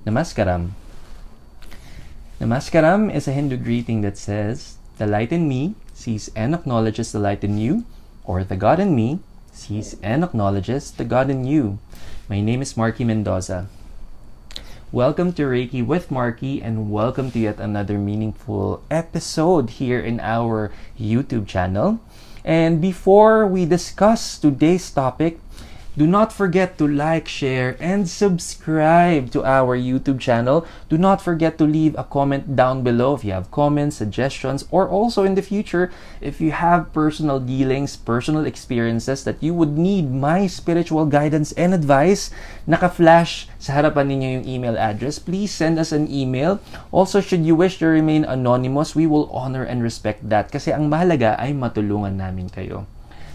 Namaskaram. Namaskaram is a Hindu greeting that says, the light in me sees and acknowledges the light in you, or the God in me sees and acknowledges the God in you. My name is Marky Mendoza. Welcome to Reiki with Marky, and welcome to yet another meaningful episode here in our YouTube channel. And before we discuss today's topic, do not forget to like, share, and subscribe to our YouTube channel. Do not forget to leave a comment down below if you have comments, suggestions, or also in the future, if you have personal dealings, personal experiences that you would need my spiritual guidance and advice, naka-flash sa harapan ninyo yung email address. Please send us an email. Also, should you wish to remain anonymous, we will honor and respect that kasi ang mahalaga ay matulungan namin kayo.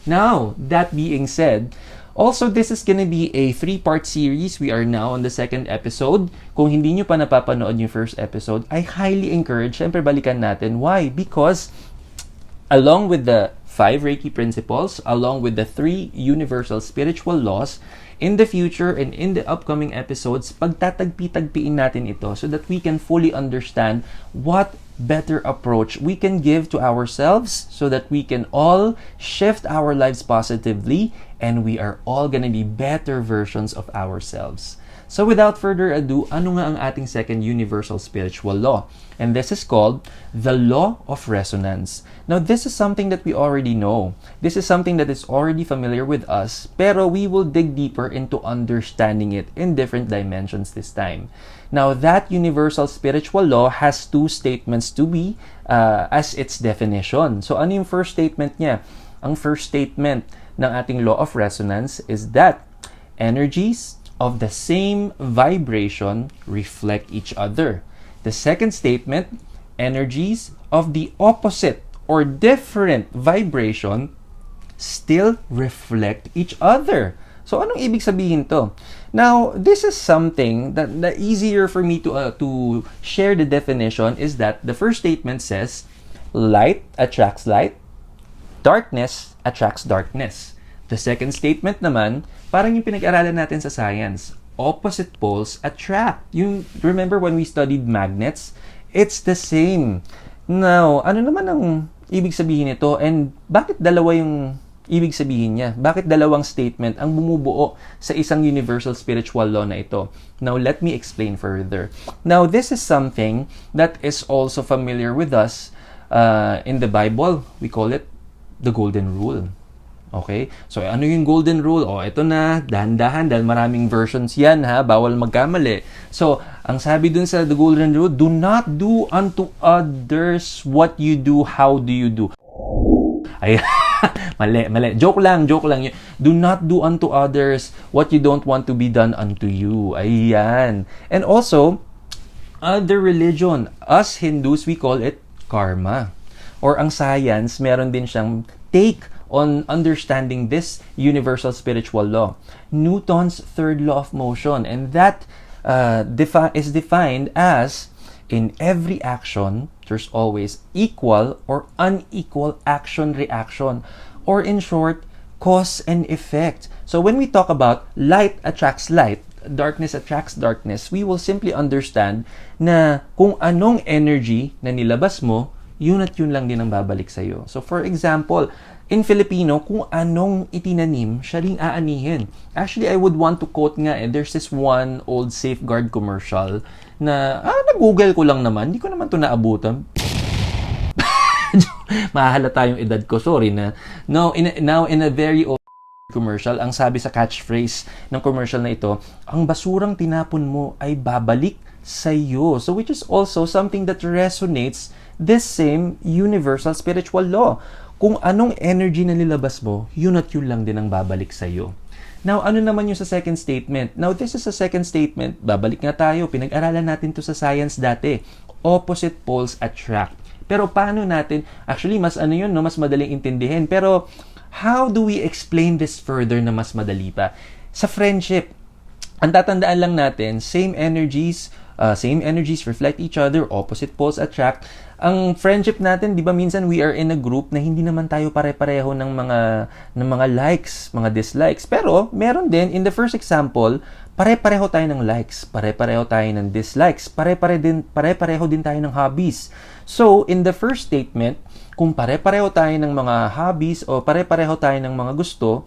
Now, that being said, also, this is gonna be a 3-part series. We are now on the 2nd episode. Kung hindi nyo pa napapanood yung first episode, I highly encourage, syempre balikan natin. Why? Because along with the 5 Reiki principles, along with the 3 universal spiritual laws, in the future and in the upcoming episodes, pagtatagpi-tagpiin natin ito so that we can fully understand what better approach we can give to ourselves so that we can all shift our lives positively and we are all gonna be better versions of ourselves. So without further ado, ano nga ang ating second universal spiritual law? And this is called the law of resonance. Now, this is something that we already know. This is something that is already familiar with us, pero we will dig deeper into understanding it in different dimensions this time. Now, that universal spiritual law has 2 statements to be as its definition. So, ano yung first statement niya? Ang first statement ng ating law of resonance is that energies of the same vibration reflect each other. The second statement, energies of the opposite or different vibration still reflect each other. So, anong ibig sabihin to? Now, this is something that the easier for me to share the definition is that the first statement says, light attracts light, darkness attracts darkness. The second statement naman, parang yung pinag-aralan natin sa science, opposite poles attract. Remember when we studied magnets? It's the same. Now, ano naman ang ibig sabihin nito? And bakit dalawa yung ibig sabihin niya? Bakit dalawang statement ang bumubuo sa isang universal spiritual law na ito? Now, let me explain further. Now, this is something that is also familiar with us in the Bible. We call it the Golden Rule. Okay? So, ano yung golden rule? Ito na, dahan-dahan, dahil maraming versions yan, ha? Bawal magkamali. So, ang sabi dun sa the golden rule, do not do unto others what you do, how do you do. Ay, mali. Joke lang. Do not do unto others what you don't want to be done unto you. Ayan. And also, other religion, us Hindus, we call it karma. Or ang science, meron din siyang take on understanding this universal spiritual law. Newton's third law of motion, and that is defined as, in every action, there's always equal or unequal action-reaction, or in short, cause and effect. So when we talk about light attracts light, darkness attracts darkness, we will simply understand na kung anong energy na nilabas mo, yun at yun lang din ang babalik sa'yo. So for example, in Filipino, kung anong itinanim, siya ring aanihin. Actually, I would want to quote nga, there's this one old Safeguard commercial na, na-google ko lang naman, hindi ko naman to naabutan. Mahalata yung edad ko, sorry na. Now, in a very old commercial, ang sabi sa catchphrase ng commercial na ito, ang basurang tinapon mo ay babalik sa'yo. So, which is also something that resonates this same universal spiritual law. Kung anong energy na nilabas mo, yun at yun lang din ang babalik sa'yo. Now, ano naman yung sa second statement? Now, this is a second statement. Babalik nga tayo. Pinag-aralan natin to sa science dati. Opposite poles attract. Pero paano natin? Actually, mas mas madaling intindihin. Pero, how do we explain this further na mas madali pa? Sa friendship, ang tatandaan lang natin, same energies reflect each other, opposite poles attract. Ang friendship natin, 'di ba, minsan we are in a group na hindi naman tayo pare-pareho ng mga likes, mga dislikes. Pero meron din in the first example, pare-pareho tayo ng likes, pare-pareho tayo ng dislikes, pare-pareho din tayo ng hobbies. So, in the first statement, kung pare-pareho tayo ng mga hobbies o pare-pareho tayo ng mga gusto,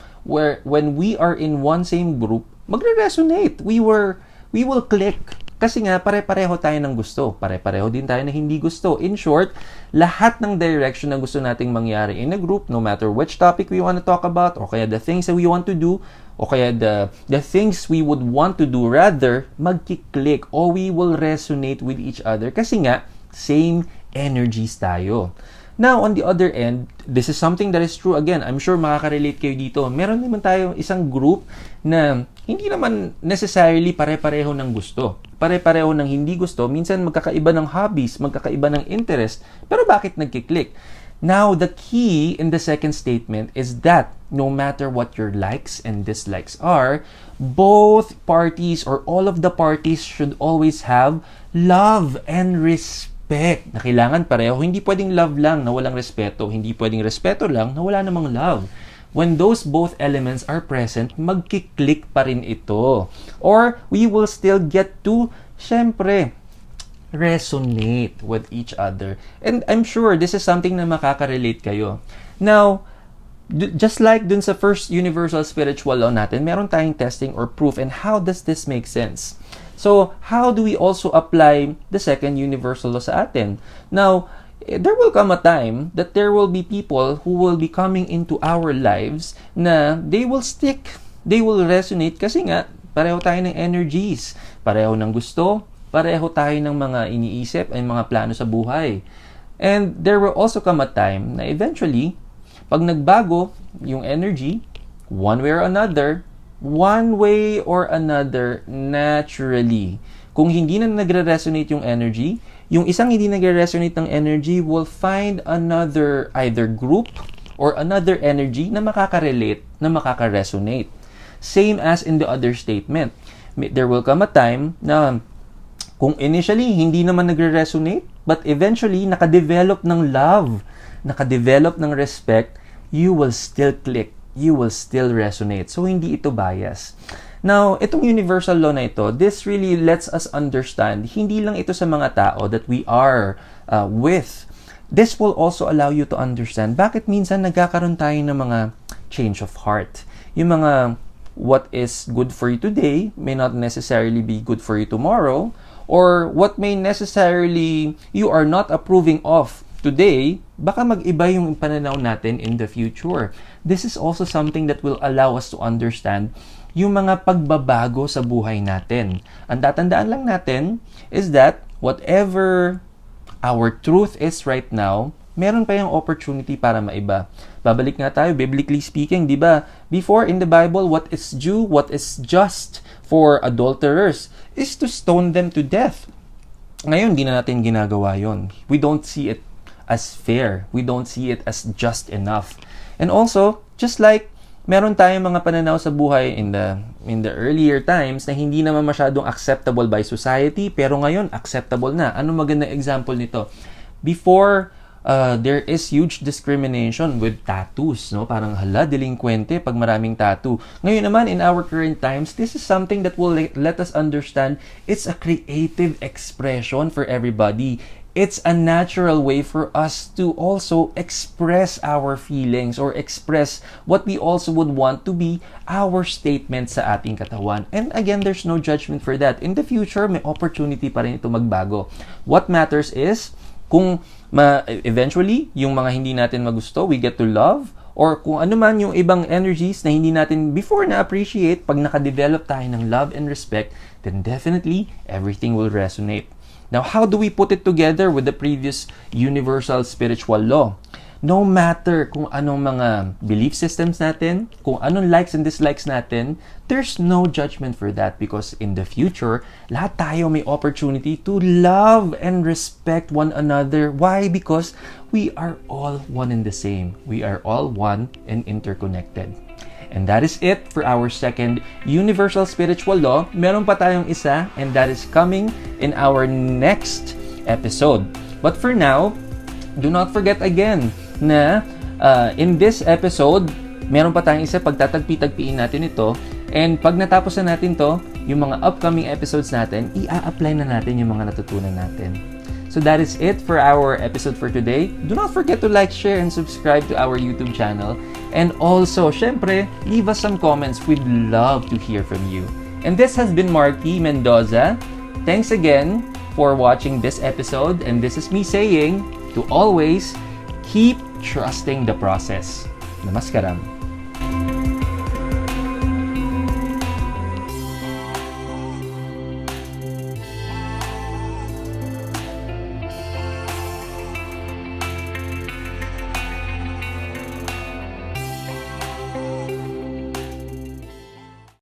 when we are in one same group, magre-resonate. We will click. Kasi nga, pare-pareho tayo ng gusto. Pare-pareho din tayo na hindi gusto. In short, lahat ng direction na gusto nating mangyari in a group, no matter which topic we want to talk about, o kaya the things that we want to do, o kaya the things we would want to do, rather, magkiklik o we will resonate with each other. Kasi nga, same energies tayo. Now, on the other end, this is something that is true. Again, I'm sure makaka-relate kayo dito. Meron naman tayo isang group na hindi naman necessarily pare-pareho ng gusto. Pare-pareho ng hindi gusto. Minsan magkakaiba ng hobbies, magkakaiba ng interest. Pero bakit nagkiklik? Now, the key in the second statement is that no matter what your likes and dislikes are, both parties or all of the parties should always have love and respect. Na kailangan pareho. Hindi pwedeng love lang na walang respeto. Hindi pwedeng respeto lang na wala namang love. When those both elements are present, magkiklik pa rin ito. Or we will still get to, syempre, resonate with each other. And I'm sure this is something na makaka-relate kayo. Now, just like dun sa first universal spiritual law natin, meron tayong testing or proof. And how does this make sense? So, how do we also apply the second universal law sa atin? Now, there will come a time that there will be people who will be coming into our lives na they will stick, they will resonate kasi nga, pareho tayo ng energies, pareho ng gusto, pareho tayo ng mga iniisip ay mga plano sa buhay. And there will also come a time na eventually, pag nagbago yung energy, one way or another, naturally. Kung hindi na nagre-resonate yung energy, yung isang hindi nagre-resonate ng energy will find another either group or another energy na makaka-relate, na makaka-resonate. Same as in the other statement. There will come a time na kung initially hindi naman nagre-resonate, but eventually nakadevelop ng love, nakadevelop ng respect, you will still click. You will still resonate. So, hindi ito bias. Now, itong universal law na ito, this really lets us understand, hindi lang ito sa mga tao that we are with. This will also allow you to understand bakit minsan nagkakaroon tayo ng mga change of heart. Yung mga what is good for you today may not necessarily be good for you tomorrow, or what may necessarily you are not approving of today, baka mag-iba yung pananaw natin in the future. This is also something that will allow us to understand yung mga pagbabago sa buhay natin. Ang tatandaan lang natin is that whatever our truth is right now, meron pa yung opportunity para maiba. Babalik nga tayo, biblically speaking, di ba? Before in the Bible, what is due, what is just for adulterers is to stone them to death. Ngayon, di na natin ginagawa yon. We don't see it as fair. We don't see it as just enough. And also, just like meron tayong mga pananaw sa buhay in the earlier times na hindi naman masyadong acceptable by society, pero ngayon acceptable na. Ano magandang example nito? Before, there is huge discrimination with tattoos, no? Parang hala, delinquente pag maraming tattoo. Ngayon naman, in our current times, this is something that will let us understand it's a creative expression for everybody. It's a natural way for us to also express our feelings or express what we also would want to be our statement sa ating katawan. And again, there's no judgment for that. In the future, may opportunity pa rin ito magbago. What matters is, kung eventually, yung mga hindi natin magusto, we get to love, or kung ano man yung ibang energies na hindi natin before na-appreciate, pag nakadevelop tayo ng love and respect, then definitely, everything will resonate. Now, how do we put it together with the previous universal spiritual law? No matter kung anong mga belief systems natin, kung anong likes and dislikes natin, there's no judgment for that because in the future, lahat tayo may opportunity to love and respect one another. Why? Because we are all one and the same. We are all one and interconnected. And that is it for our second universal spiritual law. Meron pa tayong isa and that is coming in our next episode. But for now, do not forget again na in this episode, meron pa tayong isa, pagtatagpi-tagpiin natin ito. And pag natapos na natin to, yung mga upcoming episodes natin, i-apply na natin yung mga natutunan natin. So that is it for our episode for today. Do not forget to like, share, and subscribe to our YouTube channel. And also, syempre, leave us some comments. We'd love to hear from you. And this has been Marky Mendoza. Thanks again for watching this episode. And this is me saying to always keep trusting the process. Namaskaram.